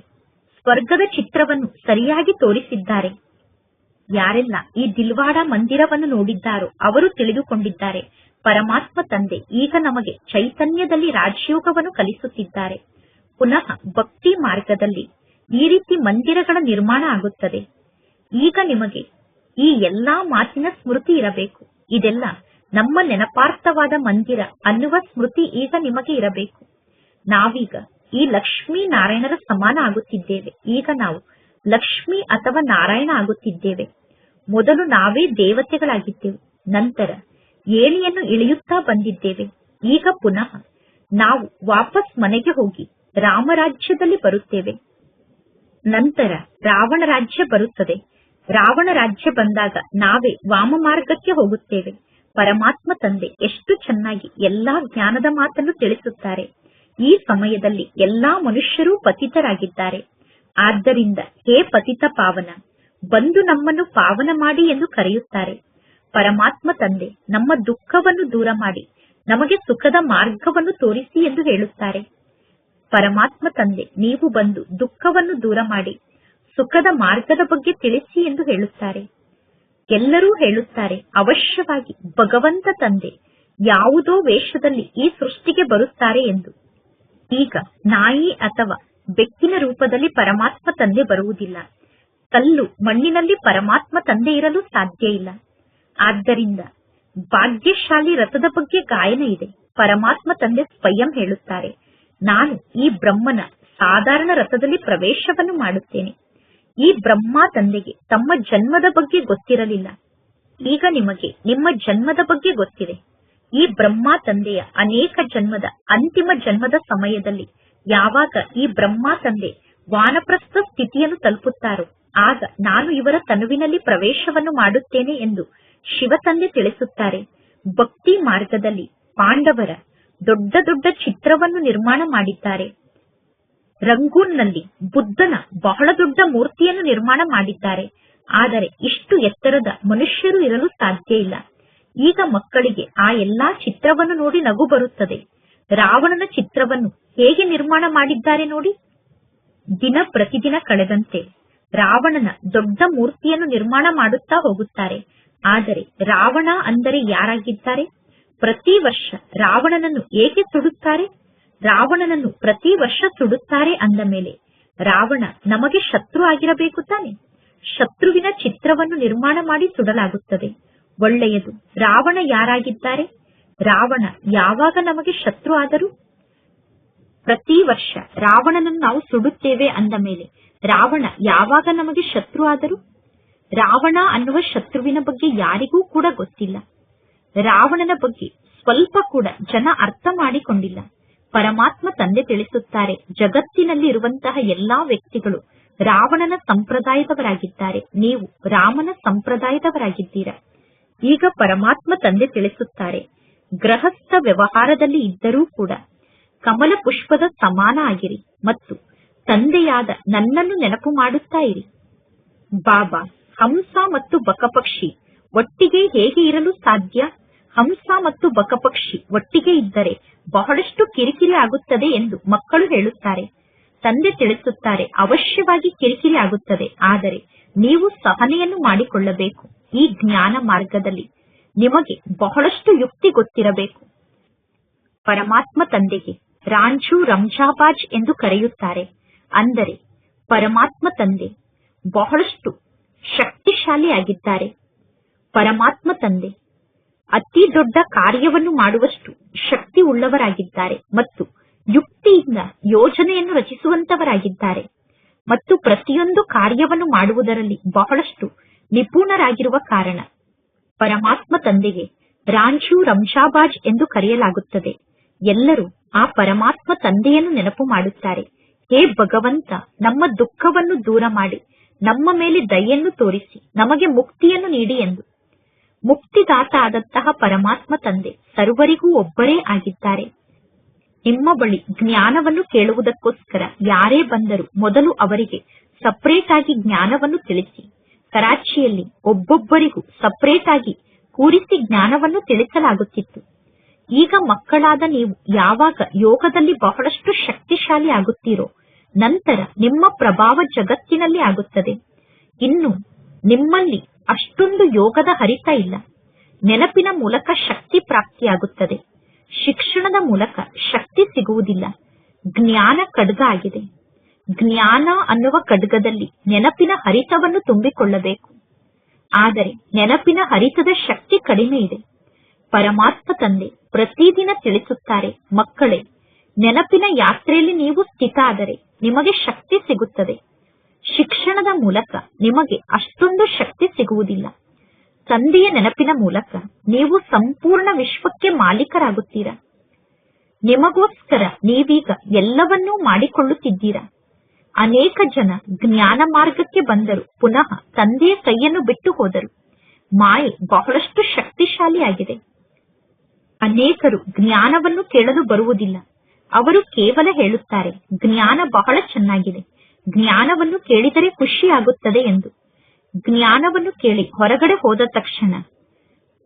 ಸ್ವರ್ಗದ ಚಿತ್ರವನ್ನು ಸರಿಯಾಗಿ ತೋರಿಸಿದ್ದಾರೆ. ಯಾರೆಲ್ಲ ಈ ದಿಲ್ವಾಡ ಮಂದಿರವನ್ನು ನೋಡಿದ್ದಾರೋ ಅವರು ತಿಳಿದುಕೊಂಡಿದ್ದಾರೆ, ಪರಮಾತ್ಮ ತಂದೆ ಈಗ ನಮಗೆ ಚೈತನ್ಯದಲ್ಲಿ ರಾಜಯೋಗವನ್ನು ಕಲಿಸುತ್ತಿದ್ದಾರೆ. ಪುನಃ ಭಕ್ತಿ ಮಾರ್ಗದಲ್ಲಿ ಈ ರೀತಿ ಮಂದಿರಗಳ ನಿರ್ಮಾಣ ಆಗುತ್ತದೆ. ಈಗ ನಿಮಗೆ ಈ ಎಲ್ಲಾ ಮಾತಿನ ಸ್ಮೃತಿ ಇರಬೇಕು. ಇದೆಲ್ಲ ನಮ್ಮ ನೆನಪಾರ್ಥವಾದ ಮಂದಿರ ಅನ್ನುವ ಸ್ಮೃತಿ ಈಗ ನಿಮಗೆ ಇರಬೇಕು. ನಾವೀಗ ಈ ಲಕ್ಷ್ಮೀ ನಾರಾಯಣರ ಸಮಾನ ಆಗುತ್ತಿದ್ದೇವೆ. ಈಗ ನಾವು ಲಕ್ಷ್ಮಿ ಅಥವಾ ನಾರಾಯಣ ಆಗುತ್ತಿದ್ದೇವೆ. ಮೊದಲು ನಾವೇ ದೇವತೆಗಳಾಗಿದ್ದೆವು, ನಂತರ ಏಣಿಯನ್ನು ಇಳಿಯುತ್ತಾ ಬಂದಿದ್ದೇವೆ. ಈಗ ಪುನಃ ನಾವು ವಾಪಸ್ ಮನೆಗೆ ಹೋಗಿ ರಾಮರಾಜ್ಯದಲ್ಲಿ ಬರುತ್ತೇವೆ. ನಂತರ ರಾವಣ ರಾಜ್ಯ ಬರುತ್ತದೆ. ರಾವಣ ರಾಜ್ಯ ಬಂದಾಗ ನಾವೇ ವಾಮ ಮಾರ್ಗಕ್ಕೆ ಹೋಗುತ್ತೇವೆ. ಪರಮಾತ್ಮ ತಂದೆ ಎಷ್ಟು ಚೆನ್ನಾಗಿ ಎಲ್ಲಾ ಜ್ಞಾನದ ಮಾತನ್ನು ತಿಳಿಸುತ್ತಾರೆ. ಈ ಸಮಯದಲ್ಲಿ ಎಲ್ಲಾ ಮನುಷ್ಯರೂ ಪತಿತರಾಗಿದ್ದಾರೆ. ಆದ್ದರಿಂದ ಹೇ ಪತಿತ ಪಾವನ, ಬಂದು ನಮ್ಮನ್ನು ಪಾವನ ಮಾಡಿ ಎಂದು ಕರೆಯುತ್ತಾರೆ. ಪರಮಾತ್ಮ ತಂದೆ ನಮ್ಮ ದುಃಖವನ್ನು ದೂರ ಮಾಡಿ ನಮಗೆ ಸುಖದ ಮಾರ್ಗವನ್ನು ತೋರಿಸಿ ಎಂದು ಹೇಳುತ್ತಾರೆ. ಪರಮಾತ್ಮ ತಂದೆ ನೀವು ಬಂದು ದುಃಖವನ್ನು ದೂರ ಮಾಡಿ ಸುಖದ ಮಾರ್ಗದ ಬಗ್ಗೆ ತಿಳಿಸಿ ಎಂದು ಹೇಳುತ್ತಾರೆ. ಎಲ್ಲರೂ ಹೇಳುತ್ತಾರೆ, ಅವಶ್ಯವಾಗಿ ಭಗವಂತ ತಂದೆ ಯಾವುದೋ ವೇಷದಲ್ಲಿ ಈ ಸೃಷ್ಟಿಗೆ ಬರುತ್ತಾರೆ ಎಂದು. ಈಗ ನಾಯಿ ಅಥವಾ ಬೆಕ್ಕಿನ ರೂಪದಲ್ಲಿ ಪರಮಾತ್ಮ ತಂದೆ ಬರುವುದಿಲ್ಲ. ಕಲ್ಲು ಮಣ್ಣಿನಲ್ಲಿ ಪರಮಾತ್ಮ ತಂದೆ ಇರಲು ಸಾಧ್ಯ ಇಲ್ಲ. ಆದ್ದರಿಂದ ಭಾಗ್ಯಶಾಲಿ ರಥದ ಬಗ್ಗೆ ಗಾಯನ ಇದೆ. ಪರಮಾತ್ಮ ತಂದೆ ಸ್ವಯಂ ಹೇಳುತ್ತಾರೆ, ನಾನು ಈ ಬ್ರಹ್ಮನ ಸಾಧಾರಣ ರಥದಲ್ಲಿ ಪ್ರವೇಶವನ್ನು ಮಾಡುತ್ತೇನೆ. ಈ ಬ್ರಹ್ಮ ತಂದೆಗೆ ತಮ್ಮ ಜನ್ಮದ ಬಗ್ಗೆ ಗೊತ್ತಿರಲಿಲ್ಲ. ಈಗ ನಿಮಗೆ ನಿಮ್ಮ ಜನ್ಮದ ಬಗ್ಗೆ ಗೊತ್ತಿದೆ. ಈ ಬ್ರಹ್ಮ ತಂದೆಯ ಅನೇಕ ಜನ್ಮದ ಅಂತಿಮ ಜನ್ಮದ ಸಮಯದಲ್ಲಿ ಯಾವಾಗ ಈ ಬ್ರಹ್ಮ ತಂದೆ ವಾನಪ್ರಸ್ಥ ಸ್ಥಿತಿಯನ್ನು ತಲುಪುತ್ತಾರೋ ಆಗ ನಾನು ಇವರ ತನುವಿನಲ್ಲಿ ಪ್ರವೇಶವನ್ನು ಮಾಡುತ್ತೇನೆ ಎಂದು ಶಿವ ತಂದೆ ತಿಳಿಸುತ್ತಾರೆ. ಭಕ್ತಿ ಮಾರ್ಗದಲ್ಲಿ ಪಾಂಡವರ ದೊಡ್ಡ ದೊಡ್ಡ ಚಿತ್ರವನ್ನು ನಿರ್ಮಾಣ ಮಾಡಿದ್ದಾರೆ. ರಂಗೂನ್ನಲ್ಲಿ ಬುದ್ಧನ ಬಹಳ ದೊಡ್ಡ ಮೂರ್ತಿಯನ್ನು ನಿರ್ಮಾಣ ಮಾಡಿದ್ದಾರೆ. ಆದರೆ ಇಷ್ಟು ಎತ್ತರದ ಮನುಷ್ಯರು ಇರಲು ಸಾಧ್ಯ ಇಲ್ಲ. ಈಗ ಮಕ್ಕಳಿಗೆ ಆ ಎಲ್ಲಾ ಚಿತ್ರವನ್ನು ನೋಡಿ ನಗು ಬರುತ್ತದೆ. ರಾವಣನ ಚಿತ್ರವನ್ನು ಹೇಗೆ ನಿರ್ಮಾಣ ಮಾಡಿದ್ದಾರೆ ನೋಡಿ. ದಿನ ಪ್ರತಿದಿನ ಕಳೆದಂತೆ ರಾವಣನ ದೊಡ್ಡ ಮೂರ್ತಿಯನ್ನು ನಿರ್ಮಾಣ ಮಾಡುತ್ತಾ ಹೋಗುತ್ತಾರೆ. ಆದರೆ ರಾವಣ ಅಂದರೆ ಯಾರಾಗಿದ್ದಾರೆ? ಪ್ರತಿ ವರ್ಷ ರಾವಣನನ್ನು ಏಕೆ ಸುಡುತ್ತಾರೆ? ರಾವಣನನ್ನು ಪ್ರತಿ ವರ್ಷ ಸುಡುತ್ತಾರೆ ಅಂದ ಮೇಲೆ ರಾವಣ ನಮಗೆ ಶತ್ರು ಆಗಿರಬೇಕು ತಾನೆ. ಶತ್ರುವಿನ ಚಿತ್ರವನ್ನು ನಿರ್ಮಾಣ ಮಾಡಿ ಸುಡಲಾಗುತ್ತದೆ. ಒಳ್ಳೆಯದು. ರಾವಣ ಯಾರಾಗಿದ್ದಾರೆ? ರಾವಣ ಯಾವಾಗ ನಮಗೆ ಶತ್ರು ಆದರು? ಪ್ರತಿ ವರ್ಷ ರಾವಣನನ್ನು ನಾವು ಸುಡುತ್ತೇವೆ ಅಂದ ಮೇಲೆ ರಾವಣ ಯಾವಾಗ ನಮಗೆ ಶತ್ರು ಆದರು? ರಾವಣ ಅನ್ನುವ ಶತ್ರುವಿನ ಬಗ್ಗೆ ಯಾರಿಗೂ ಕೂಡ ಗೊತ್ತಿಲ್ಲ. ರಾವಣನ ಬಗ್ಗೆ ಸ್ವಲ್ಪ ಕೂಡ ಜನ ಅರ್ಥ ಮಾಡಿಕೊಂಡಿಲ್ಲ. ಪರಮಾತ್ಮ ತಂದೆ ತಿಳಿಸುತ್ತಾರೆ, ಜಗತ್ತಿನಲ್ಲಿ ಇರುವಂತಹ ಎಲ್ಲಾ ವ್ಯಕ್ತಿಗಳು ರಾವಣನ ಸಂಪ್ರದಾಯದವರಾಗಿದ್ದಾರೆ. ನೀವು ರಾಮನ ಸಂಪ್ರದಾಯದವರಾಗಿದ್ದೀರಾ. ಈಗ ಪರಮಾತ್ಮ ತಂದೆ ತಿಳಿಸುತ್ತಾರೆ, ಗೃಹಸ್ಥ ವ್ಯವಹಾರದಲ್ಲಿ ಇದ್ದರೂ ಕೂಡ ಕಮಲ ಪುಷ್ಪದ ಸಮಾನ ಆಗಿರಿ ಮತ್ತು ತಂದೆಯಾದ ನನ್ನನ್ನು ನೆನಪು ಮಾಡುತ್ತಾ ಇರಿ. ಬಾಬಾ, ಹಂಸ ಮತ್ತು ಬಕಪಕ್ಷಿ ಒಟ್ಟಿಗೆ ಹೇಗೆ ಇರಲು ಸಾಧ್ಯ? ಹಂಸ ಮತ್ತು ಬಕಪಕ್ಷಿ ಒಟ್ಟಿಗೆ ಇದ್ದರೆ ಬಹಳಷ್ಟು ಕಿರಿಕಿರಿ ಆಗುತ್ತದೆ ಎಂದು ಮಕ್ಕಳು ಹೇಳುತ್ತಾರೆ. ತಂದೆ ತಿಳಿಸುತ್ತಾರೆ, ಅವಶ್ಯವಾಗಿ ಕಿರಿಕಿರಿ ಆಗುತ್ತದೆ, ಆದರೆ ನೀವು ಸಹನೆಯನ್ನು ಮಾಡಿಕೊಳ್ಳಬೇಕು. ಈ ಜ್ಞಾನ ಮಾರ್ಗದಲ್ಲಿ ನಿಮಗೆ ಬಹಳಷ್ಟು ಯುಕ್ತಿ ಗೊತ್ತಿರಬೇಕು. ಪರಮಾತ್ಮ ತಂದೆಗೆ ರಾಂಝು ರಂಝಾಬಾಜ್ ಎಂದು ಕರೆಯುತ್ತಾರೆ. ಅಂದರೆ ಪರಮಾತ್ಮ ತಂದೆ ಬಹಳಷ್ಟು ಶಕ್ತಿಶಾಲಿಯಾಗಿದ್ದಾರೆ. ಪರಮಾತ್ಮ ತಂದೆ ಅತಿ ದೊಡ್ಡ ಕಾರ್ಯವನ್ನು ಮಾಡುವಷ್ಟು ಶಕ್ತಿ ಉಳ್ಳವರಾಗಿದ್ದಾರೆ ಮತ್ತು ಯುಕ್ತಿಯಿಂದ ಯೋಜನೆಯನ್ನು ರಚಿಸುವಂತವರಾಗಿದ್ದಾರೆ ಮತ್ತು ಪ್ರತಿಯೊಂದು ಕಾರ್ಯವನ್ನು ಮಾಡುವುದರಲ್ಲಿ ಬಹಳಷ್ಟು ನಿಪುಣರಾಗಿರುವ ಕಾರಣ ಪರಮಾತ್ಮ ತಂದೆಗೆ ರಾಂಝು ರಂಝಾಬಾಜ್ ಎಂದು ಕರೆಯಲಾಗುತ್ತದೆ. ಎಲ್ಲರೂ ಆ ಪರಮಾತ್ಮ ತಂದೆಯನ್ನು ನೆನಪು ಮಾಡುತ್ತಾರೆ. ಹೇ ಭಗವಂತ, ನಮ್ಮ ದುಃಖವನ್ನು ದೂರ ಮಾಡಿ ನಮ್ಮ ಮೇಲೆ ದಯೆಯನ್ನು ತೋರಿಸಿ ನಮಗೆ ಮುಕ್ತಿಯನ್ನು ನೀಡಿ ಎಂದು. ಮುಕ್ತಿದಾತ ಆದಂತಹ ಪರಮಾತ್ಮ ತಂದೆ ಸರ್ವರಿಗೂ ಒಬ್ಬರೇ ಆಗಿದ್ದಾರೆ. ನಿಮ್ಮ ಬಳಿ ಜ್ಞಾನವನ್ನು ಕೇಳುವುದಕ್ಕೋಸ್ಕರ ಯಾರೇ ಬಂದರೂ ಮೊದಲು ಅವರಿಗೆ ಸಪರೇಟ್ ಆಗಿ ಜ್ಞಾನವನ್ನು ತಿಳಿಸಿ. ಕರಾಚಿಯಲ್ಲಿ ಒಬ್ಬೊಬ್ಬರಿಗೂ ಸಪರೇಟ್ ಆಗಿ ಕೂರಿಸಿ ಜ್ಞಾನವನ್ನು ತಿಳಿಸಲಾಗುತ್ತಿತ್ತು. ಈಗ ಮಕ್ಕಳಾದ ನೀವು ಯಾವಾಗ ಯೋಗದಲ್ಲಿ ಬಹಳಷ್ಟು ಶಕ್ತಿಶಾಲಿ ಆಗುತ್ತೀರೋ ನಂತರ ನಿಮ್ಮ ಪ್ರಭಾವ ಜಗತ್ತಿನಲ್ಲಿ ಆಗುತ್ತದೆ. ಇನ್ನು ನಿಮ್ಮಲ್ಲಿ ಅಷ್ಟೊಂದು ಯೋಗದ ಹರಿತ ಇಲ್ಲ. ನೆನಪಿನ ಮೂಲಕ ಶಕ್ತಿ ಪ್ರಾಪ್ತಿಯಾಗುತ್ತದೆ. ಶಿಕ್ಷಣದ ಮೂಲಕ ಶಕ್ತಿ ಸಿಗುವುದಿಲ್ಲ. ಜ್ಞಾನ ಖಡ್ಗ ಆಗಿದೆ. ಜ್ಞಾನ ಅನ್ನುವ ಖಡ್ಗದಲ್ಲಿ ನೆನಪಿನ ಹರಿತವನ್ನು ತುಂಬಿಕೊಳ್ಳಬೇಕು. ಆದರೆ ನೆನಪಿನ ಹರಿತದ ಶಕ್ತಿ ಕಡಿಮೆ ಇದೆ. ಪರಮಾತ್ಮ ತಂದೆ ಪ್ರತಿದಿನ ತಿಳಿಸುತ್ತಾರೆ, ಮಕ್ಕಳೇ, ನೆನಪಿನ ಯಾತ್ರೆಯಲ್ಲಿ ನೀವು ಸ್ಥಿತ ಆದರೆ ನಿಮಗೆ ಶಕ್ತಿ ಸಿಗುತ್ತದೆ. ಶಿಕ್ಷಣದ ಮೂಲಕ ನಿಮಗೆ ಅಷ್ಟೊಂದು ಶಕ್ತಿ ಸಿಗುವುದಿಲ್ಲ. ತಂದೆಯ ನೆನಪಿನ ಮೂಲಕ ನೀವು ಸಂಪೂರ್ಣ ವಿಶ್ವಕ್ಕೆ ಮಾಲೀಕರಾಗುತ್ತೀರಾ. ನಿಮಗೋಸ್ಕರ ನೀವೀಗ ಎಲ್ಲವನ್ನೂ ಮಾಡಿಕೊಳ್ಳುತ್ತಿದ್ದೀರಾ. ಅನೇಕ ಜನ ಜ್ಞಾನ ಮಾರ್ಗಕ್ಕೆ ಬಂದರು, ಪುನಃ ತಂದೆಯ ಕೈಯನ್ನು ಬಿಟ್ಟು ಹೋದರು. ಮಾಯೆ ಬಹಳಷ್ಟು ಶಕ್ತಿಶಾಲಿಯಾಗಿದೆ. ಅನೇಕರು ಜ್ಞಾನವನ್ನು ಕೇಳಲು ಬರುವುದಿಲ್ಲ. ಅವರು ಕೇವಲ ಹೇಳುತ್ತಾರೆ, ಜ್ಞಾನ ಬಹಳ ಚೆನ್ನಾಗಿದೆ, ಜ್ಞಾನವನ್ನು ಕೇಳಿದರೆ ಖುಷಿಯಾಗುತ್ತದೆ ಎಂದು. ಜ್ಞಾನವನ್ನು ಕೇಳಿ ಹೊರಗಡೆ ಹೋದ ತಕ್ಷಣ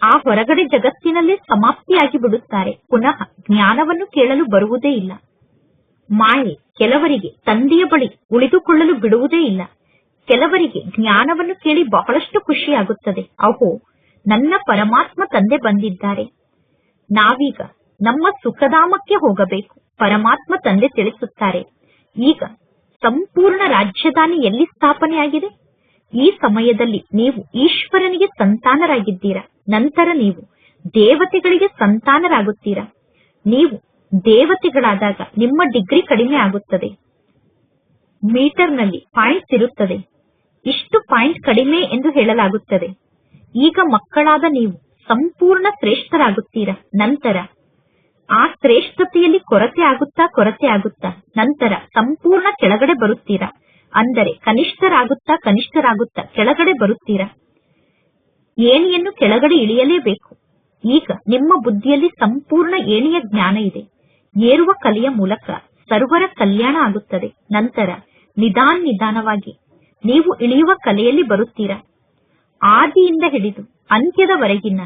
ಆ ಹೊರಗಡೆ ಜಗತ್ತಿನಲ್ಲೇ ಸಮಾಪ್ತಿಯಾಗಿ ಬಿಡುತ್ತಾರೆ. ಪುನಃ ಜ್ಞಾನವನ್ನು ಕೇಳಲು ಬರುವುದೇ ಇಲ್ಲ. ಮಾಯೆ ಕೆಲವರಿಗೆ ತಂದೆಯ ಬಳಿ ಉಳಿದುಕೊಳ್ಳಲು ಬಿಡುವುದೇ ಇಲ್ಲ. ಕೆಲವರಿಗೆ ಜ್ಞಾನವನ್ನು ಕೇಳಿ ಬಹಳಷ್ಟು ಖುಷಿಯಾಗುತ್ತದೆ. ಅಹೋ, ನನ್ನ ಪರಮಾತ್ಮ ತಂದೆ ಬಂದಿದ್ದಾರೆ, ನಾವೀಗ ನಮ್ಮ ಸುಖಧಾಮಕ್ಕೆ ಹೋಗಬೇಕು. ಪರಮಾತ್ಮ ತಂದೆ ತಿಳಿಸುತ್ತಾರೆ, ಈಗ ಸಂಪೂರ್ಣ ರಾಜಧಾನಿ ಎಲ್ಲಿ ಸ್ಥಾಪನೆಯಾಗಿದೆ? ಈ ಸಮಯದಲ್ಲಿ ನೀವು ಈಶ್ವರನಿಗೆ ಸಂತಾನರಾಗಿದ್ದೀರಾ. ನಂತರ ನೀವು ದೇವತೆಗಳಿಗೆ ಸಂತಾನರಾಗುತ್ತೀರಾ. ನೀವು ದೇವತೆಗಳಾದಾಗ ನಿಮ್ಮ ಡಿಗ್ರಿ ಕಡಿಮೆ ಆಗುತ್ತದೆ. ಮೀಟರ್ನಲ್ಲಿ ಪಾಯಿಂಟ್ಸ್ ಇರುತ್ತದೆ. ಇಷ್ಟು ಪಾಯಿಂಟ್ ಕಡಿಮೆ ಎಂದು ಹೇಳಲಾಗುತ್ತದೆ. ಈಗ ಮಕ್ಕಳಾದ ನೀವು ಸಂಪೂರ್ಣ ಶ್ರೇಷ್ಠರಾಗುತ್ತೀರಾ. ನಂತರ ಆ ಶ್ರೇಷ್ಠತೆಯಲ್ಲಿ ಕೊರತೆ ಆಗುತ್ತಾ ನಂತರ ಸಂಪೂರ್ಣ ಕೆಳಗಡೆ ಬರುತ್ತೀರಾ. ಅಂದರೆ ಕನಿಷ್ಠರಾಗುತ್ತಾ ಕೆಳಗಡೆ ಬರುತ್ತೀರಾ. ಏಣಿಯನ್ನು ಕೆಳಗಡೆ ಇಳಿಯಲೇಬೇಕು. ಈಗ ನಿಮ್ಮ ಬುದ್ಧಿಯಲ್ಲಿ ಸಂಪೂರ್ಣ ಏಣಿಯ ಜ್ಞಾನ ಇದೆ. ಏರುವ ಕಲೆಯ ಮೂಲಕ ಸರ್ವರ ಕಲ್ಯಾಣ ಆಗುತ್ತದೆ. ನಂತರ ನಿಧಾನವಾಗಿ ನೀವು ಇಳಿಯುವ ಕಲೆಯಲ್ಲಿ ಬರುತ್ತೀರಾ. ಆದಿಯಿಂದ ಹಿಡಿದು ಅಂತ್ಯದವರೆಗಿನ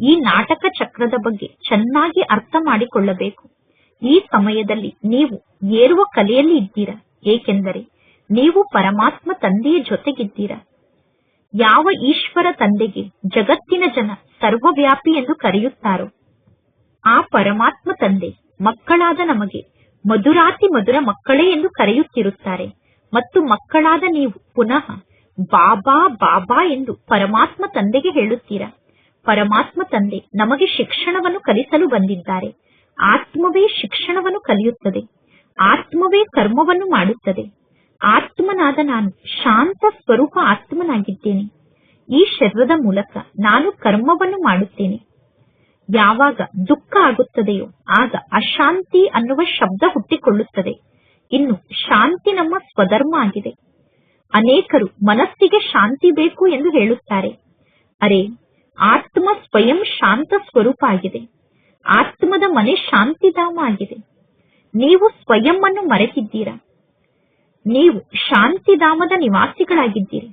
ಈ ನಾಟಕ ಚಕ್ರದ ಬಗ್ಗೆ ಚೆನ್ನಾಗಿ ಅರ್ಥ ಮಾಡಿಕೊಳ್ಳಬೇಕು. ಈ ಸಮಯದಲ್ಲಿ ನೀವು ಏರುವ ಕಲೆಯಲ್ಲಿ ಇದ್ದೀರಾ, ಏಕೆಂದರೆ ನೀವು ಪರಮಾತ್ಮ ತಂದೆಯ ಜೊತೆಗಿದ್ದೀರಾ. ಯಾವ ಈಶ್ವರ ತಂದೆಗೆ ಜಗತ್ತಿನ ಜನ ಸರ್ವವ್ಯಾಪಿ ಎಂದು ಕರೆಯುತ್ತಾರೋ ಆ ಪರಮಾತ್ಮ ತಂದೆ ಮಕ್ಕಳಾದ ನಮಗೆ ಮಧುರಾತಿ ಮಧುರ ಮಕ್ಕಳೇ ಎಂದು ಕರೆಯುತ್ತಿರುತ್ತಾರೆ. ಮತ್ತು ಮಕ್ಕಳಾದ ನೀವು ಪುನಃ ಬಾಬಾ ಬಾಬಾ ಎಂದು ಪರಮಾತ್ಮ ತಂದೆಗೆ ಹೇಳುತ್ತೀರಾ. ಪರಮಾತ್ಮ ತಂದೆ ನಮಗೆ ಶಿಕ್ಷಣವನ್ನು ಕಲಿಸಲು ಬಂದಿದ್ದಾರೆ. ಆತ್ಮವೇ ಶಿಕ್ಷಣವನ್ನು ಕಲಿಯುತ್ತದೆ. ಆತ್ಮವೇ ಕರ್ಮವನ್ನು ಮಾಡುತ್ತದೆ. ಆತ್ಮನಾದ ನಾನು ಶಾಂತ ಸ್ವರೂಪ ಆತ್ಮನಾಗಿದ್ದೇನೆ. ಈ ಶರೀರದ ಮೂಲಕ ನಾನು ಕರ್ಮವನ್ನು ಮಾಡುತ್ತೇನೆ. ಯಾವಾಗ ದುಃಖ ಆಗುತ್ತದೆಯೋ ಆಗ ಅಶಾಂತಿ ಅನ್ನುವ ಶಬ್ದ ಹುಟ್ಟಿಕೊಳ್ಳುತ್ತದೆ. ಇನ್ನು ಶಾಂತಿ ನಮ್ಮ ಸ್ವಧರ್ಮ ಆಗಿದೆ. ಅನೇಕರು ಮನಸ್ಸಿಗೆ ಶಾಂತಿ ಬೇಕು ಎಂದು ಹೇಳುತ್ತಾರೆ. ಅರೆ, ಆತ್ಮ ಸ್ವಯಂ ಶಾಂತ ಸ್ವರೂಪ ಆಗಿದೆ. ಆತ್ಮದ ಮನೆ ಶಾಂತಿಧಾಮ ಆಗಿದೆ. ನೀವು ಸ್ವಯಂ ಅನ್ನು ಮರೆತಿದ್ದೀರಾ. ನೀವು ಶಾಂತಿಧಾಮದ ನಿವಾಸಿಗಳಾಗಿದ್ದೀರಿ.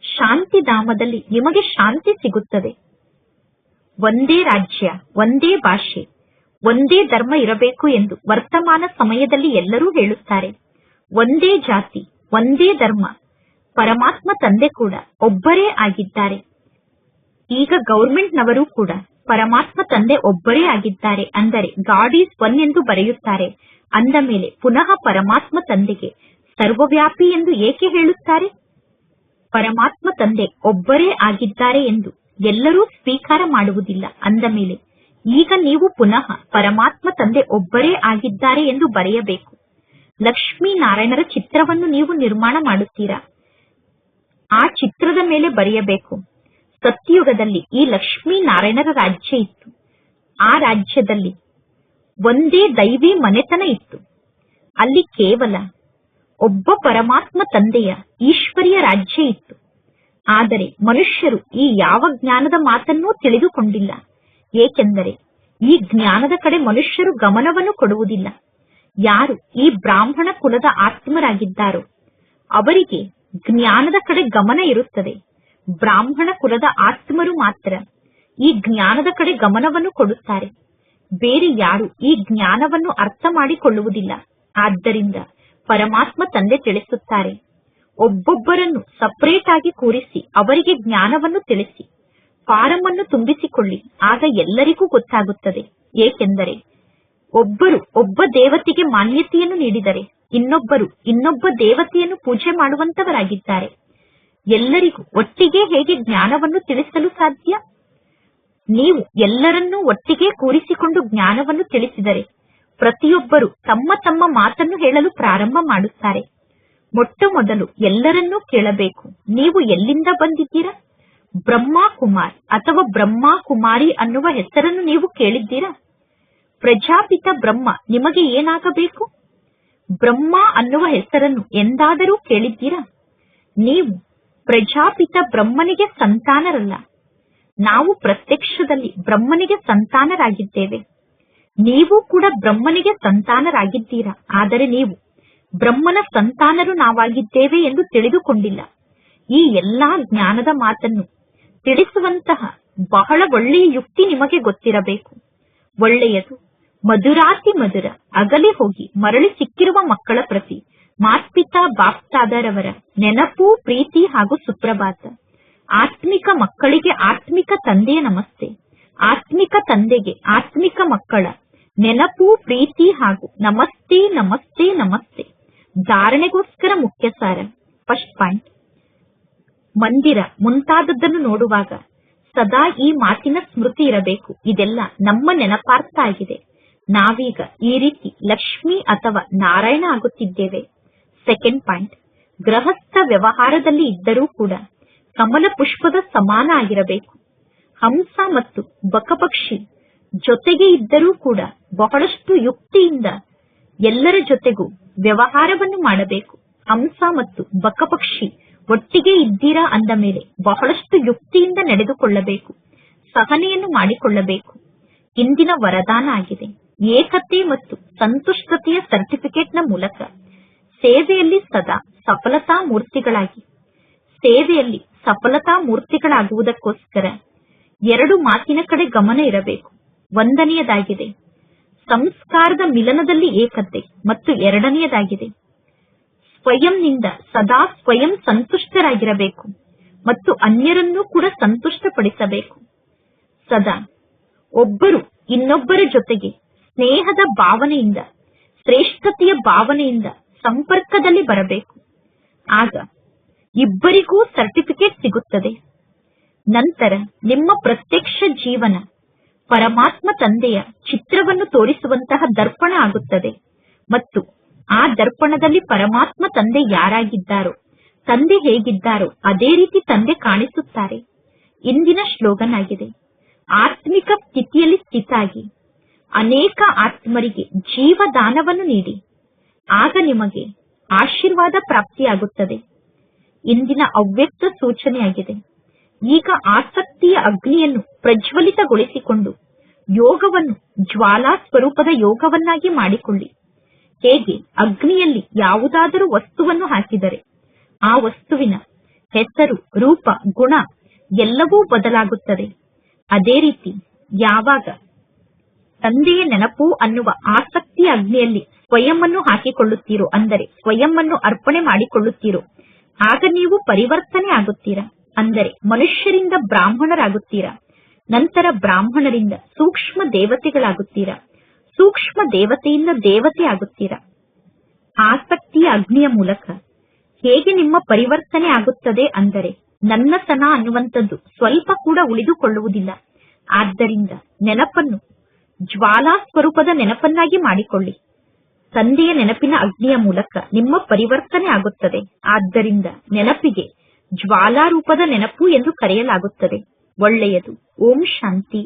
ಶಾಂತಿಧಾಮದಲ್ಲಿ ನಿಮಗೆ ಶಾಂತಿ ಸಿಗುತ್ತದೆ. ಒಂದೇ ರಾಜ್ಯ, ಒಂದೇ ಭಾಷೆ, ಒಂದೇ ಧರ್ಮ ಇರಬೇಕು ಎಂದು ವರ್ತಮಾನ ಸಮಯದಲ್ಲಿ ಎಲ್ಲರೂ ಹೇಳುತ್ತಾರೆ. ಒಂದೇ ಜಾತಿ, ಒಂದೇ ಧರ್ಮ. ಪರಮಾತ್ಮ ತಂದೆ ಕೂಡ ಒಬ್ಬರೇ ಆಗಿದ್ದಾರೆ. ಈಗ ಗೌರ್ಮೆಂಟ್ನವರು ಕೂಡ ಪರಮಾತ್ಮ ತಂದೆ ಒಬ್ಬರೇ ಆಗಿದ್ದಾರೆ ಅಂದರೆ ಗಾಡ್ ಈಸ್ ಒನ್ ಎಂದು ಬರೆಯುತ್ತಾರೆ. ಅಂದ ಮೇಲೆ ಪುನಃ ಪರಮಾತ್ಮ ತಂದೆಗೆ ಸರ್ವವ್ಯಾಪಿ ಎಂದು ಏಕೆ ಹೇಳುತ್ತಾರೆ? ಪರಮಾತ್ಮ ತಂದೆ ಒಬ್ಬರೇ ಆಗಿದ್ದಾರೆ ಎಂದು ಎಲ್ಲರೂ ಸ್ವೀಕಾರ ಮಾಡುವುದಿಲ್ಲ. ಅಂದ ಮೇಲೆ ಈಗ ನೀವು ಪುನಃ ಪರಮಾತ್ಮ ತಂದೆ ಒಬ್ಬರೇ ಆಗಿದ್ದಾರೆ ಎಂದು ಬರೆಯಬೇಕು. ಲಕ್ಷ್ಮೀನಾರಾಯಣರ ಚಿತ್ರವನ್ನು ನೀವು ನಿರ್ಮಾಣ ಮಾಡುತ್ತೀರಾ, ಆ ಚಿತ್ರದ ಮೇಲೆ ಬರೆಯಬೇಕು. ಸತ್ಯಯುಗದಲ್ಲಿ ಈ ಲಕ್ಷ್ಮೀನಾರಾಯಣರ ರಾಜ್ಯ ಇತ್ತು. ಆ ರಾಜ್ಯದಲ್ಲಿ ಒಂದೇ ದೈವಿ ಮನೆತನ ಇತ್ತು. ಅಲ್ಲಿ ಕೇವಲ ಒಬ್ಬ ಪರಮಾತ್ಮ ತಂದೆಯ ಈಶ್ವರಿಯ ರಾಜ್ಯ ಇತ್ತು. ಆದರೆ ಮನುಷ್ಯರು ಈ ಯಾವ ಜ್ಞಾನದ ಮಾತನ್ನೂ ತಿಳಿದುಕೊಂಡಿಲ್ಲ. ಏಕೆಂದರೆ ಈ ಜ್ಞಾನದ ಕಡೆ ಮನುಷ್ಯರು ಗಮನವನ್ನು ಕೊಡುವುದಿಲ್ಲ. ಯಾರು ಈ ಬ್ರಾಹ್ಮಣ ಕುಲದ ಆತ್ಮರಾಗಿದ್ದಾರೋ ಅವರಿಗೆ ಜ್ಞಾನದ ಕಡೆ ಗಮನ ಇರುತ್ತದೆ. ಬ್ರಾಹ್ಮಣ ಕುಲದ ಆತ್ಮರು ಮಾತ್ರ ಈ ಜ್ಞಾನದ ಕಡೆ ಗಮನವನ್ನು ಕೊಡುತ್ತಾರೆ. ಬೇರೆ ಯಾರು ಈ ಜ್ಞಾನವನ್ನು ಅರ್ಥ ಮಾಡಿಕೊಳ್ಳುವುದಿಲ್ಲ. ಆದ್ದರಿಂದ ಪರಮಾತ್ಮ ತಂದೆ ತಿಳಿಸುತ್ತಾರೆ, ಒಬ್ಬೊಬ್ಬರನ್ನು ಸಪರೇಟ್ ಆಗಿ ಕೂರಿಸಿ ಅವರಿಗೆ ಜ್ಞಾನವನ್ನು ತಿಳಿಸಿ, ಫಾರಂ ಅನ್ನು ತುಂಬಿಸಿಕೊಳ್ಳಿ. ಆಗ ಎಲ್ಲರಿಗೂ ಗೊತ್ತಾಗುತ್ತದೆ. ಏಕೆಂದರೆ ಒಬ್ಬರು ಒಬ್ಬ ದೇವತೆಗೆ ಮಾನ್ಯತೆಯನ್ನು ನೀಡಿದರೆ ಇನ್ನೊಬ್ಬರು ಇನ್ನೊಬ್ಬ ದೇವತೆಯನ್ನು ಪೂಜೆ ಮಾಡುವಂತವರಾಗಿದ್ದಾರೆ. ಎಲ್ಲರಿಗೂ ಒಟ್ಟಿಗೆ ಹೇಗೆ ಜ್ಞಾನವನ್ನು ತಿಳಿಸಲು ಸಾಧ್ಯ? ನೀವು ಎಲ್ಲರನ್ನೂ ಒಟ್ಟಿಗೆ ಕೂರಿಸಿಕೊಂಡು ಜ್ಞಾನವನ್ನು ತಿಳಿಸಿದರೆ ಪ್ರತಿಯೊಬ್ಬರು ತಮ್ಮ ತಮ್ಮ ಮಾತನ್ನು ಹೇಳಲು ಪ್ರಾರಂಭ ಮಾಡುತ್ತಾರೆ. ಮೊಟ್ಟ ಮೊದಲು ಎಲ್ಲರನ್ನೂ ಕೇಳಬೇಕು, ನೀವು ಎಲ್ಲಿಂದ ಬಂದಿದ್ದೀರಾ? ಬ್ರಹ್ಮ ಕುಮಾರ್ ಅಥವಾ ಬ್ರಹ್ಮ ಕುಮಾರಿ ಅನ್ನುವ ಹೆಸರನ್ನು ನೀವು ಕೇಳಿದ್ದೀರಾ? ಪ್ರಜಾಪಿತ ಬ್ರಹ್ಮ ನಿಮಗೆ ಏನಾಗಬೇಕು? ಬ್ರಹ್ಮ ಅನ್ನುವ ಹೆಸರನ್ನು ಎಂದಾದರೂ ಕೇಳಿದ್ದೀರಾ? ನೀವು ಪ್ರಜಾಪಿತ ಬ್ರಹ್ಮನಿಗೆ ಸಂತಾನರಲ್ಲ. ನಾವು ಪ್ರತ್ಯಕ್ಷದಲ್ಲಿ ಬ್ರಹ್ಮನಿಗೆ ಸಂತಾನರಾಗಿದ್ದೇವೆ. ನೀವು ಕೂಡ ಬ್ರಹ್ಮನಿಗೆ ಸಂತಾನರಾಗಿದ್ದೀರಾ. ಆದರೆ ನೀವು ಬ್ರಹ್ಮನ ಸಂತಾನರು ನಾವಾಗಿದ್ದೇವೆ ಎಂದು ತಿಳಿದುಕೊಂಡಿಲ್ಲ. ಈ ಎಲ್ಲಾ ಜ್ಞಾನದ ಮಾತನ್ನು ತಿಳಿಸುವಂತಹ ಬಹಳ ಒಳ್ಳೆಯ ಯುಕ್ತಿ ನಿಮಗೆ ಗೊತ್ತಿರಬೇಕು. ಒಳ್ಳೆಯದು, ಮಧುರಾತಿ ಮಧುರ, ಅಗಲಿ ಹೋಗಿ ಮರಳಿ ಸಿಕ್ಕಿರುವ ಮಕ್ಕಳ ಪ್ರತಿ ಮಾತ್ಪಿತಾ ಬಾಪ್ತಾದರವರ ನೆನಪು, ಪ್ರೀತಿ ಹಾಗೂ ಸುಪ್ರಭಾತ. ಆತ್ಮಿಕ ಮಕ್ಕಳಿಗೆ ಆತ್ಮಿಕ ತಂದೆಯ ನಮಸ್ತೆ. ಆತ್ಮಿಕ ತಂದೆಗೆ ಆತ್ಮಿಕ ಮಕ್ಕಳ ನೆನಪು, ಪ್ರೀತಿ ಹಾಗೂ ನಮಸ್ತೆ ನಮಸ್ತೆ ನಮಸ್ತೆ. ಧಾರಣೆಗೋಸ್ಕರ ಮುಖ್ಯ ಸಾರ. ಫಸ್ಟ್ ಪಾಯಿಂಟ್, ಮಂದಿರ ಮುಂತಾದದ್ದನ್ನು ನೋಡುವಾಗ ಸದಾ ಈ ಮಾತಿನ ಸ್ಮೃತಿ ಇರಬೇಕು. ಇದೆಲ್ಲ ನಮ್ಮ ನೆನಪಾರ್ಥ ಆಗಿದೆ. ನಾವೀಗ ಈ ರೀತಿ ಲಕ್ಷ್ಮಿ ಅಥವಾ ನಾರಾಯಣ ಆಗುತ್ತಿದ್ದೇವೆ. ಸೆಕೆಂಡ್ ಪಾಯಿಂಟ್, ಗೃಹಸ್ಥ ವ್ಯವಹಾರದಲ್ಲಿ ಇದ್ದರೂ ಕೂಡ ಕಮಲ ಪುಷ್ಪದ ಸಮಾನ ಆಗಿರಬೇಕು. ಹಂಸ ಮತ್ತು ಬಕಪಕ್ಷಿ ಜೊತೆಗೆ ಇದ್ದರೂ ಕೂಡ ಬಹಳಷ್ಟು ಯುಕ್ತಿಯಿಂದ ಎಲ್ಲರ ಜೊತೆಗೂ ವ್ಯವಹಾರವನ್ನು ಮಾಡಬೇಕು. ಹಂಸ ಮತ್ತು ಬಕಪಕ್ಷಿ ಒಟ್ಟಿಗೆ ಇದ್ದೀರಾ ಅಂದ ಮೇಲೆ ಬಹಳಷ್ಟು ಯುಕ್ತಿಯಿಂದ ನಡೆದುಕೊಳ್ಳಬೇಕು, ಸಹನೆಯನ್ನು ಮಾಡಿಕೊಳ್ಳಬೇಕು. ಇಂದಿನ ವರದಾನ ಆಗಿದೆ. ಏಕತೆ ಮತ್ತು ಸಂತುಷ್ಟತೆಯ ಸರ್ಟಿಫಿಕೇಟ್ನ ಮೂಲಕ ಸೇವೆಯಲ್ಲಿ ಸದಾ ಸಫಲತಾ ಮೂರ್ತಿಗಳಾಗಿ, ಸೇವೆಯಲ್ಲಿ ಸಫಲತಾ ಮೂರ್ತಿಗಳಾಗುವುದಕ್ಕೋಸ್ಕರ ಎರಡು ಮಾತಿನ ಕಡೆ ಗಮನ ಇರಬೇಕು. ಒಂದನೆಯದಾಗಿದೆ ಸಂಸ್ಕಾರದ ಮಿಲನದಲ್ಲಿ ಏಕತೆ ಮತ್ತು ಎರಡನೆಯದಾಗಿದೆ ಸ್ವಯಂನಿಂದ ಸದಾ ಸ್ವಯಂ ಸಂತುಷ್ಟರಾಗಿರಬೇಕು ಮತ್ತು ಅನ್ಯರನ್ನೂ ಕೂಡ ಸಂತುಷ್ಟಪಡಿಸಬೇಕು. ಸದಾ ಒಬ್ಬರು ಇನ್ನೊಬ್ಬರ ಜೊತೆಗೆ ಸ್ನೇಹದ ಭಾವನೆಯಿಂದ, ಶ್ರೇಷ್ಠತೆಯ ಭಾವನೆಯಿಂದ ಸಂಪರ್ಕದಲ್ಲಿ ಬರಬೇಕು. ಆಗ ಇಬ್ಬರಿಗೂ ಸರ್ಟಿಫಿಕೇಟ್ ಸಿಗುತ್ತದೆ. ನಂತರ ನಿಮ್ಮ ಪ್ರತ್ಯಕ್ಷ ಜೀವನ ಪರಮಾತ್ಮ ತಂದೆಯ ಚಿತ್ರವನ್ನು ತೋರಿಸುವಂತಹ ದರ್ಪಣ ಆಗುತ್ತದೆ ಮತ್ತು ಆ ದರ್ಪಣದಲ್ಲಿ ಪರಮಾತ್ಮ ತಂದೆ ಯಾರಾಗಿದ್ದಾರೋ, ತಂದೆ ಹೇಗಿದ್ದಾರೋ ಅದೇ ರೀತಿ ತಂದೆ ಕಾಣಿಸುತ್ತಾರೆ. ಇಂದಿನ ಶ್ಲೋಗನ್ ಆಗಿದೆ, ಆತ್ಮಿಕ ಸ್ಥಿತಿಯಲ್ಲಿ ಸ್ಥಿತಾಗಿ ಅನೇಕ ಆತ್ಮರಿಗೆ ಜೀವದಾನವನ್ನು ನೀಡಿ, ಆಗ ನಿಮಗೆ ಆಶೀರ್ವಾದ ಪ್ರಾಪ್ತಿಯಾಗುತ್ತದೆ. ಇಂದಿನ ಅವ್ಯಕ್ತ ಸೂಚನೆಯಾಗಿದೆ. ಈಗ ಆಸಕ್ತಿಯ ಅಗ್ನಿಯನ್ನು ಪ್ರಜ್ವಲಿತಗೊಳಿಸಿಕೊಂಡು ಯೋಗವನ್ನು ಜ್ವಾಲಾ ಸ್ವರೂಪದ ಯೋಗವನ್ನಾಗಿ ಮಾಡಿಕೊಳ್ಳಿ. ಹೇಗೆ ಅಗ್ನಿಯಲ್ಲಿ ಯಾವುದಾದರೂ ವಸ್ತುವನ್ನು ಹಾಕಿದರೆ ಆ ವಸ್ತುವಿನ ಹೆಸರು, ರೂಪ, ಗುಣ ಎಲ್ಲವೂ ಬದಲಾಗುತ್ತದೆ. ಅದೇ ರೀತಿ ಯಾವಾಗ ತಂದೆಯ ನೆನಪು ಅನ್ನುವ ಆಸಕ್ತಿಯ ಅಗ್ನಿಯಲ್ಲಿ ಸ್ವಯಂವನ್ನು ಹಾಕಿಕೊಳ್ಳುತ್ತೀರೋ, ಅಂದರೆ ಸ್ವಯಂವನ್ನು ಅರ್ಪಣೆ ಮಾಡಿಕೊಳ್ಳುತ್ತೀರೋ, ಆಗ ನೀವು ಪರಿವರ್ತನೆ ಆಗುತ್ತೀರಾ. ಅಂದರೆ ಮನುಷ್ಯರಿಂದ ಬ್ರಾಹ್ಮಣರಾಗುತ್ತೀರಾ, ನಂತರ ಬ್ರಾಹ್ಮಣರಿಂದ ಸೂಕ್ಷ್ಮ ದೇವತೆಗಳಾಗುತ್ತೀರಾ, ಸೂಕ್ಷ್ಮ ದೇವತೆಯಿಂದ ದೇವತೆ ಆಗುತ್ತೀರಾ. ಆಸಕ್ತಿಯ ಅಗ್ನಿಯ ಮೂಲಕ ಹೇಗೆ ನಿಮ್ಮ ಪರಿವರ್ತನೆ ಆಗುತ್ತದೆ ಅಂದರೆ ನನ್ನತನ ಅನ್ನುವಂಥದ್ದು ಸ್ವಲ್ಪ ಕೂಡ ಉಳಿದುಕೊಳ್ಳುವುದಿಲ್ಲ. ಆದ್ದರಿಂದ ನೆನಪನ್ನು ಜ್ವಾಲಾ ಸ್ವರೂಪದ ನೆನಪನ್ನಾಗಿ ಮಾಡಿಕೊಳ್ಳಿ. ತಂದೆಯ ನೆನಪಿನ ಅಗ್ನಿಯ ಮೂಲಕ ನಿಮ್ಮ ಪರಿವರ್ತನೆ ಆಗುತ್ತದೆ. ಆದ್ದರಿಂದ ನೆನಪಿಗೆ ಜ್ವಾಲಾ ರೂಪದ ನೆನಪು ಎಂದು ಕರೆಯಲಾಗುತ್ತದೆ. ಒಳ್ಳೆಯದು. ಓಂ ಶಾಂತಿ.